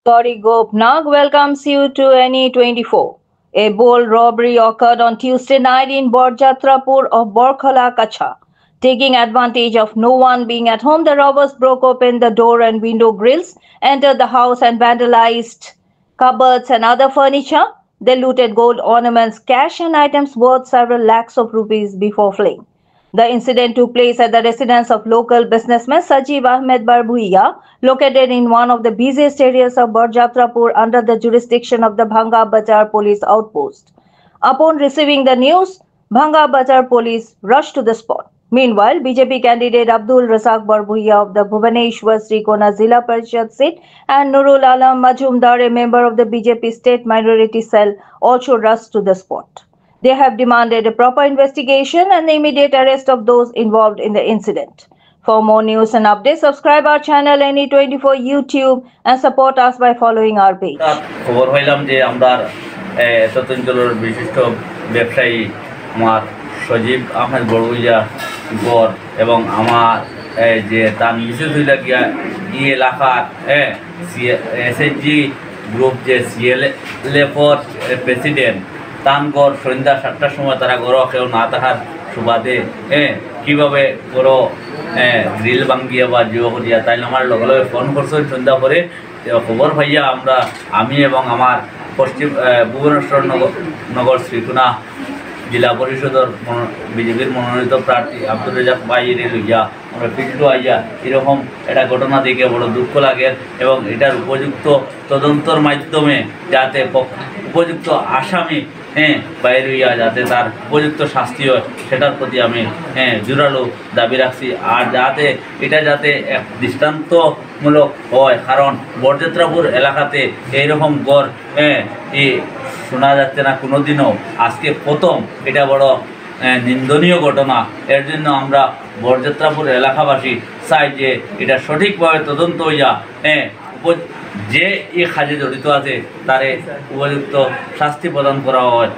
Gauri Gopnag welcomes you to NE24. A bold robbery occurred on Tuesday night in Borjatrapur of Borkhala, Kacha. Taking advantage of no one being at home, the robbers broke open the door and window grills, entered the house and vandalized cupboards and other furniture. They looted gold ornaments, cash and items worth several lakhs of rupees before fleeing. The incident took place at the residence of local businessman Sajib Ahmed Barbuia, located in one of the busiest areas of Barjatrapur under the jurisdiction of the Bhanga Bazar police outpost. Upon receiving the news, Bhanga Bazar police rushed to the spot. Meanwhile, BJP candidate Abdul Razak Barbuia of the Bhubaneswar Srikona Zilla Parishad seat and Nurul Alam Majumdar, a member of the BJP state minority cell, also rushed to the spot. They have demanded a proper investigation and the immediate arrest of those involved in the incident. For more news and updates, subscribe our channel NE24 YouTube and support us by following our page. খবর হইলাম যে আমরা ততঞ্চলের বিশিষ্ট ব্যবসায়ী আমার সজীব আহমেদ বড়ুইয়া গড় এবং আমার যে তার মিসেস হইলা গিয়া ই এলাকার এসএইচজি গ্রুপ যে সিএলএফর প্রেসিডেন্ট তানগড় সন্ধ্যা 7টার সময় তারা গড় কেউ না তাহার সুবাদে কীভাবে গড় গ্রিল ভাঙ্গিয়া বা জিও করিয়া তাই আমার লগে লগে ফোন করছেন সন্ধ্যা পরে খবর পাইয়া আমি এবং আমার পশ্চিম ভুবনেশ্বর নগর শ্রীকোনা জেলা পরিষদের বিজেপির মনোনীত প্রার্থী আব্দুল রাজাক ভাইয়ের লইয়া আমরা ফিল্ড আইয়া এরকম একটা ঘটনা দেখে বড় দুঃখ লাগে এবং এটার উপযুক্ত তদন্তর মাধ্যমে যাতে উপযুক্ত আসামি বাইরে হইয়া যাতে তার উপযুক্ত শাস্তি হয় সেটার প্রতি আমি জোরালো দাবি রাখছি। আর যাতে এটা যাতে এক দৃষ্টান্তমূলক হয়, কারণ বরযাত্রাপুর এলাকাতে এইরকম গড় শোনা যাচ্ছে না কোনোদিনও, আজকে প্রথম। এটা বড় নিন্দনীয় ঘটনা। এর জন্য আমরা বরযাত্রাপুর এলাকাবাসী চাই যে এটা সঠিকভাবে তদন্ত হইয়া যে এই কাজে জড়িত আছে তারে উপযুক্ত শাস্তি প্রদান করা হয়।